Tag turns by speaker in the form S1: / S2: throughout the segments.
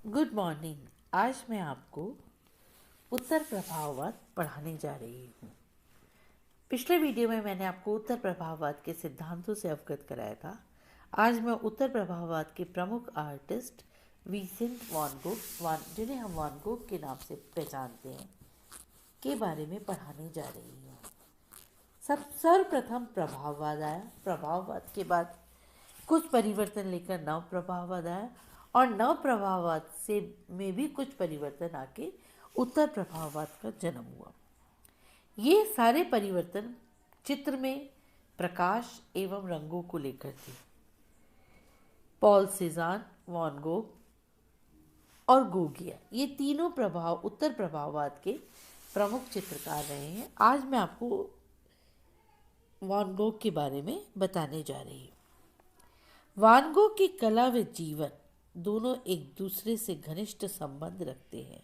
S1: Good morning. आज मैं आपको उत्तर प्रभाववाद पढ़ाने जा रही हूँ। पिछले वीडियो में मैंने आपको उत्तर प्रभाववाद के सिद्धांतों से अवगत कराया था। आज मैं उत्तर प्रभाववाद के प्रमुख आर्टिस्ट विंसेंट वैन गोग, जिन्हें हम वैन गोग के नाम से पहचानते हैं, के बारे में पढ़ाने जा रही हूँ। सर्वप्रथम प्रभाववाद आया। प्रभाववाद के बाद कुछ परिवर्तन लेकर नव प्रभाववाद आया और नव प्रभाववाद से में भी कुछ परिवर्तन आके उत्तर प्रभाववाद का जन्म हुआ। ये सारे परिवर्तन चित्र में प्रकाश एवं रंगों को लेकर थे। पॉल सेजान, वैन गोग और गोगिया, ये तीनों उत्तर प्रभाववाद के प्रमुख चित्रकार रहे हैं। आज मैं आपको वैन गोग के बारे में बताने जा रही हूँ। वैन गोग की कला व जीवन दोनों एक दूसरे से घनिष्ठ संबंध रखते हैं।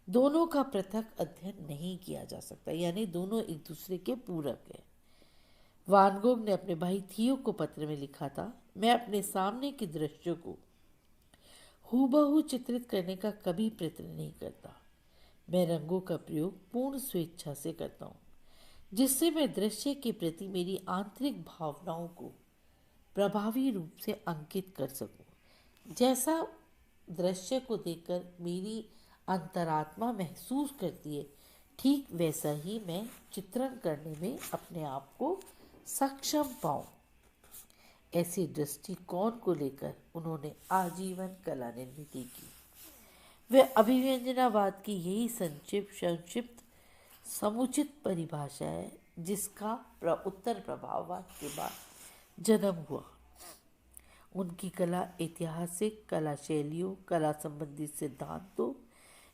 S1: दोनों का पृथक अध्ययन नहीं किया जा सकता, यानी दोनों एक दूसरे के पूरक हैं। वैन गोग ने अपने भाई थियो को पत्र में लिखा था, मैं अपने सामने के दृश्यों को हूबहू चित्रित करने का कभी प्रयत्न नहीं करता। मैं रंगों का प्रयोग पूर्ण स्वेच्छा से करता हूँ, जिससे मैं दृश्य के प्रति मेरी आंतरिक भावनाओं को प्रभावी रूप से अंकित कर सकूं। जैसा दृश्य को देखकर मेरी अंतरात्मा महसूस करती है, ठीक वैसा ही मैं चित्रण करने में अपने आप को सक्षम पाऊं। ऐसे दृष्टिकोण को लेकर उन्होंने आजीवन कला निर्मिति की। वह अभिव्यंजनावाद की यही संक्षिप्त समुचित परिभाषा है, जिसका उत्तर प्रभाववाद के बाद जन्म हुआ। उनकी कला ऐतिहासिक कला शैलियों, कला संबंधी सिद्धांतों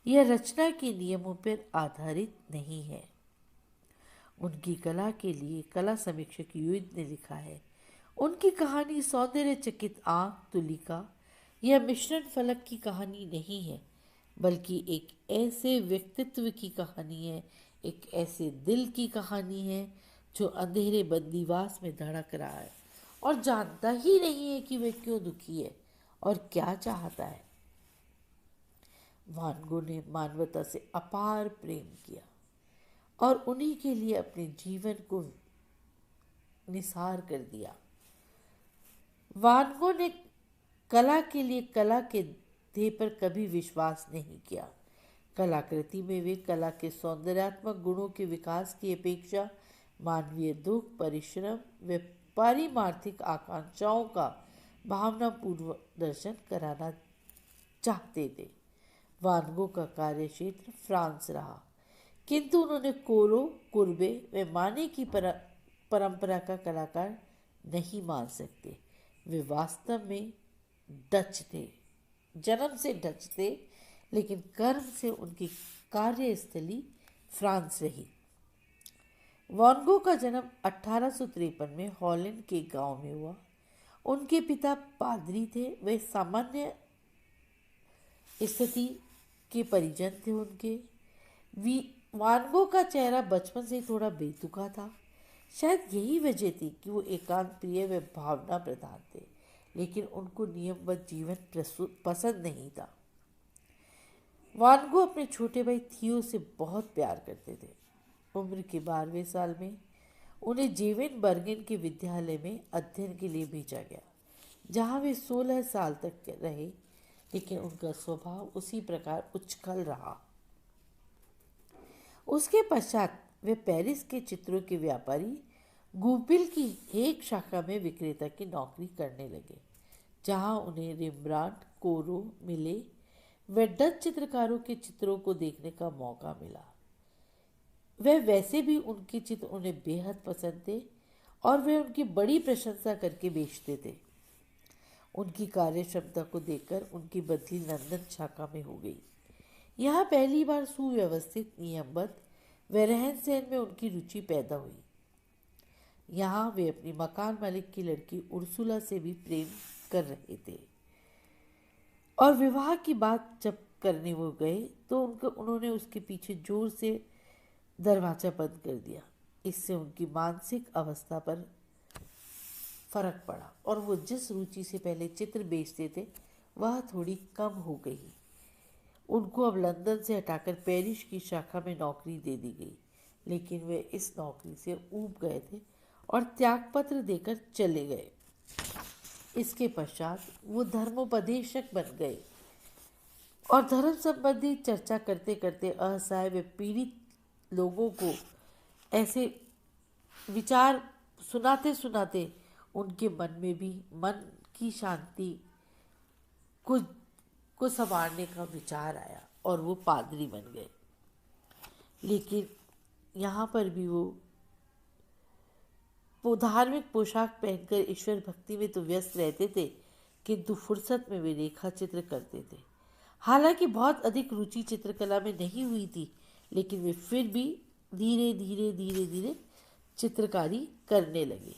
S1: या रचना के नियमों पर आधारित नहीं है। उनकी कला के लिए कला समीक्षक यूइड ने लिखा है, उनकी कहानी सौंदर्यचकित आंख, तुलिका या मिश्रण फलक की कहानी नहीं है, बल्कि एक ऐसे व्यक्तित्व की कहानी है, एक ऐसे दिल की कहानी है जो अंधेरे बंदीवास में धड़क रहा है और जानता ही नहीं है कि वह क्यों दुखी है और क्या चाहता है। वैन गोग ने मानवता से अपार प्रेम किया और उन्हीं के लिए अपने जीवन को निसार कर दिया। वैन गोग ने कला के लिए कला के ध्येय पर कभी विश्वास नहीं किया। कलाकृति में वे कला के सौंदर्यात्मक गुणों के विकास की अपेक्षा मानवीय दुख, परिश्रम व पारिमार्थिक आकांक्षाओं का भावनापूर्वक दर्शन कराना चाहते थे। वैन गोग का कार्य क्षेत्र फ्रांस रहा, किंतु उन्होंने कोरो, कुर्बे व माने की परंपरा का कलाकार नहीं मान सकते। वे वास्तव में डच थे, जन्म से डच थे, लेकिन कर्म से उनकी कार्यस्थली फ्रांस रही। वैन गोग का जन्म 1853 में हॉलैंड के गांव में हुआ। उनके पिता पादरी थे, वे सामान्य स्थिति के परिजन थे। वैन गोग का चेहरा बचपन से ही थोड़ा बेतुका था। शायद यही वजह थी कि वो एकांत प्रिय व भावना प्रधान थे, लेकिन उनको नियमबद्ध जीवन पसंद नहीं था। वैन गोग अपने छोटे भाई थियो से बहुत प्यार करते थे। उम्र के 12वें साल में उन्हें जेवेन बर्गेन के विद्यालय में अध्ययन के लिए भेजा गया, जहाँ वे 16 साल तक रहे, लेकिन उनका स्वभाव उसी प्रकार उछल रहा। उसके पश्चात वे पेरिस के चित्रों के व्यापारी गूपिल की एक शाखा में विक्रेता की नौकरी करने लगे, जहाँ उन्हें रिम्ब्रांट, कोरो, मिले व डच चित्रकारों के चित्रों को देखने का मौका मिला। वह वैसे भी उनके चित्र उन्हें बेहद पसंद थे और वे उनकी बड़ी प्रशंसा करके बेचते थे। उनकी कार्य क्षमता को देखकर उनकी बदली लंदन शाखा में हो गई। यहाँ पहली बार सुव्यवस्थित, नियमबद्ध व रहन सहन में उनकी रुचि पैदा हुई। यहाँ वे अपनी मकान मालिक की लड़की उर्सुला से भी प्रेम कर रहे थे और विवाह की बात जब करने वो गए तो उन्होंने उसके पीछे जोर से दरवाजा बंद कर दिया। इससे उनकी मानसिक अवस्था पर फर्क पड़ा और वो जिस रुचि से पहले चित्र बेचते थे वह थोड़ी कम हो गई। उनको अब लंदन से हटाकर पेरिस की शाखा में नौकरी दे दी गई, लेकिन वे इस नौकरी से ऊब गए थे और त्यागपत्र देकर चले गए। इसके पश्चात वो धर्मोपदेशक बन गए और धर्म संबंधी चर्चा करते करते असहाय व पीड़ित लोगों को ऐसे विचार सुनाते सुनाते उनके मन में भी मन की शांति को संवारने का विचार आया और वो पादरी बन गए। लेकिन यहाँ पर भी वो धार्मिक पोशाक पहनकर ईश्वर भक्ति में तो व्यस्त रहते थे, किंतु फुर्सत में वे रेखा चित्र करते थे। हालांकि बहुत अधिक रुचि चित्रकला में नहीं हुई थी, लेकिन वे फिर भी धीरे धीरे धीरे धीरे चित्रकारी करने लगे।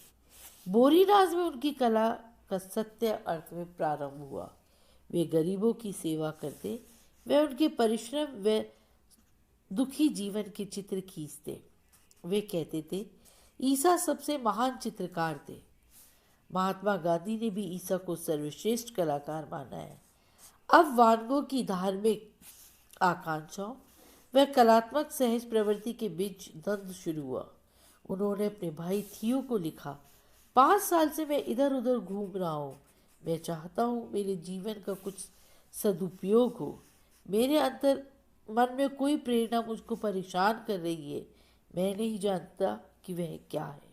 S1: बोरीनाज में उनकी कला का सत्य अर्थ में प्रारंभ हुआ। वे गरीबों की सेवा करते, वे उनके परिश्रम व दुखी जीवन के चित्र खींचते। वे कहते थे ईसा सबसे महान चित्रकार थे। महात्मा गांधी ने भी ईसा को सर्वश्रेष्ठ कलाकार माना है। अब वान गो की धार्मिक आकांक्षाओं व कलात्मक सहज प्रवृत्ति के बीच द्वंद्व शुरू हुआ। उन्होंने अपने भाई थियो को लिखा, 5 साल से मैं इधर उधर घूम रहा हूँ। मैं चाहता हूँ मेरे जीवन का कुछ सदुपयोग हो। मेरे अंतर मन में कोई प्रेरणा मुझको परेशान कर रही है। मैं नहीं जानता कि वह क्या है।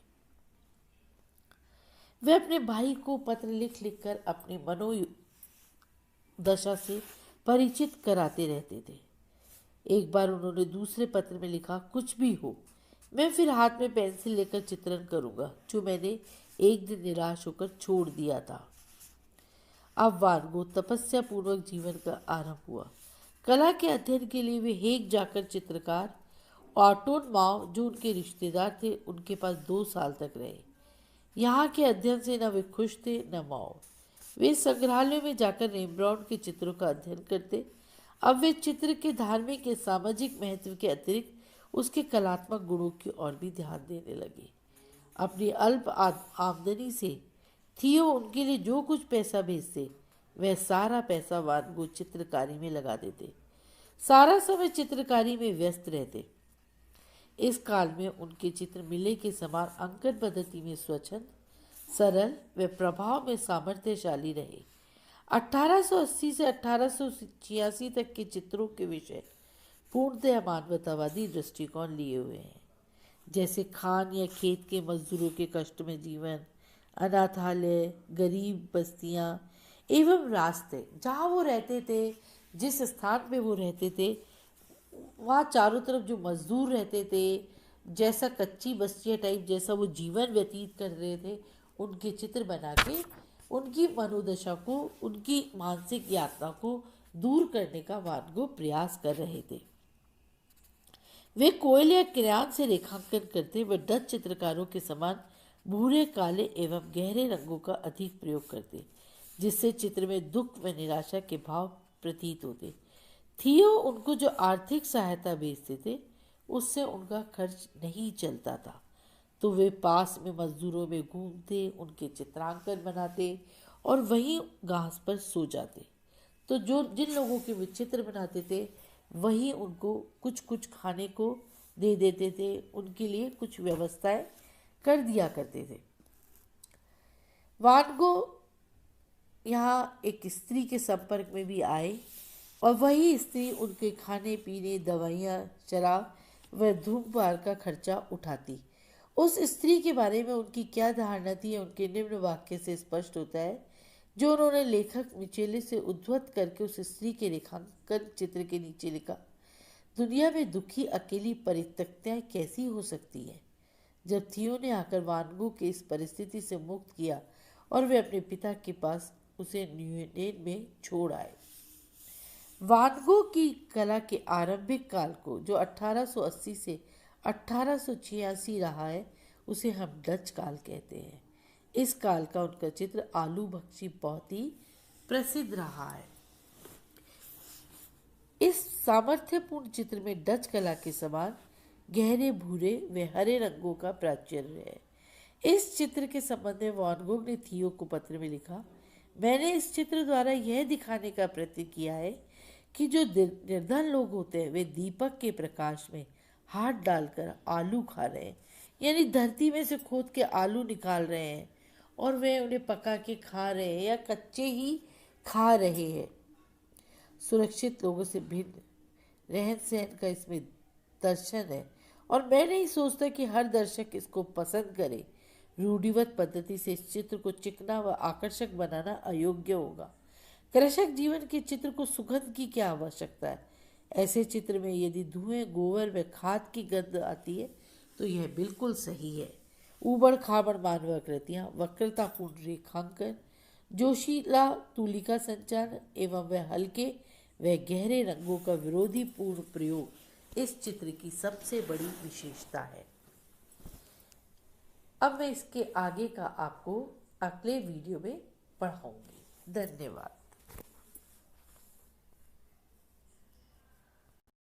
S1: वे अपने भाई को पत्र लिख लिख कर अपनी मनोदशा से परिचित कराते रहते थे। एक बार उन्होंने दूसरे पत्र में लिखा, कुछ भी हो, मैं फिर हाथ में पेंसिल लेकर चित्रण करूंगा, जो मैंने एक दिन निराश होकर छोड़ दिया था। अब वान गो तपस्या पूर्वक जीवन का आरंभ हुआ। कला के अध्ययन के लिए वे हेग जाकर चित्रकार ऑटोन माओ, जो उनके रिश्तेदार थे, उनके पास 2 साल तक रहे। यहाँ के अध्ययन से न वे खुश थे न माओ। वे संग्रहालयों में जाकर रेम्ब्रांड के चित्रों का अध्ययन करते। अब वे चित्र के धार्मिक या सामाजिक महत्व के अतिरिक्त उसके कलात्मक गुणों की ओर भी ध्यान देने लगे। अपनी अल्प आमदनी से थियो उनके लिए जो कुछ पैसा भेजते, वह सारा पैसा वान गो चित्रकारी में लगा देते। सारा समय चित्रकारी में व्यस्त रहते। इस काल में उनके चित्र मिले के समान अंकन पद्धति में स्वच्छंद, सरल व प्रभाव में सामर्थ्यशाली रहे। 1880 से 1886 तक के चित्रों के विषय पूर्णतः मानवतावादी दृष्टिकोण लिए हुए हैं, जैसे खान या खेत के मजदूरों के कष्टमय जीवन, अनाथालय, गरीब बस्तियां एवं रास्ते जहाँ वो रहते थे, जिस स्थान पे वो रहते थे, वहाँ चारों तरफ जो मजदूर रहते थे, जैसा कच्ची बस्तियाँ टाइप जैसा वो जीवन व्यतीत कर रहे थे, उनके चित्र बना के उनकी मनोदशा को, उनकी मानसिक यात्रा को दूर करने का वान गो प्रयास कर रहे थे। वे कोयल या क्रेयॉन से रेखांकन करते व डच चित्रकारों के समान भूरे, काले एवं गहरे रंगों का अधिक प्रयोग करते, जिससे चित्र में दुख व निराशा के भाव प्रतीत होते। थियो उनको जो आर्थिक सहायता भेजते थे, उससे उनका खर्च नहीं चलता था, तो वे पास में मजदूरों में घूमते, उनके चित्रांकन बनाते और वहीं घास पर सो जाते। तो जो जिन लोगों के वे चित्र बनाते थे, वही उनको कुछ कुछ खाने को दे देते थे, उनके लिए कुछ व्यवस्थाएं कर दिया करते थे। वान गो यहाँ एक स्त्री के संपर्क में भी आए और वही स्त्री उनके खाने पीने, दवाइयाँ, शराब व धूम्रपान का खर्चा उठाती। उस स्त्री के बारे में उनकी क्या धारणा थी, उनके निम्न वाक्य से स्पष्ट होता है, जो उन्होंने लेखक मिचेले से उद्धृत करके उस स्त्री के रेखांकन चित्र के नीचे लिखा, दुनिया में दुखी अकेली परित्यक्ताएं कैसी हो सकती है। जब थियो ने आकर वान गो के इस परिस्थिति से मुक्त किया और वे अपने पिता के पास उसे न्यूयेन में छोड़ आए। वान गो की कला के आरंभिक काल को, जो 1880 से 1886 रहा है, उसे हम डच काल कहते हैं। इस काल का उनका चित्र आलू भक्षी बहुत ही प्रसिद्ध रहा है। इस सामर्थ्यपूर्ण चित्र में डच कला के समान गहरे भूरे व हरे रंगों का प्राचुर्य है। इस चित्र के संबंध में वान गो ने थियो को पत्र में लिखा, मैंने इस चित्र द्वारा यह दिखाने का प्रयत्न किया है कि जो निर्धन लोग होते हैं वे दीपक के प्रकाश में हाथ डालकर आलू खा रहे हैं, यानी धरती में से खोद के आलू निकाल रहे हैं और वे उन्हें पका के खा रहे हैं या कच्चे ही खा रहे हैं। सुरक्षित लोगों से भिन्न रहन सहन का इसमें दर्शन है, और मैं नहीं सोचता कि हर दर्शक इसको पसंद करे। रूढ़िवत पद्धति से इस चित्र को चिकना व आकर्षक बनाना अयोग्य होगा। कृषक जीवन के चित्र को सुगंध की क्या आवश्यकता है? ऐसे चित्र में यदि धुएं, गोबर व खाद की गंध आती है तो यह बिल्कुल सही है। ऊबड़ खाबड़ मानव आकृतियां, वक्रतापूर्ण रेखांकन, जोशीला तूलिका संचार एवं वह हल्के व गहरे रंगों का विरोधी पूर्ण प्रयोग इस चित्र की सबसे बड़ी विशेषता है। अब मैं इसके आगे का आपको अगले वीडियो में पढ़ाऊंगी। धन्यवाद।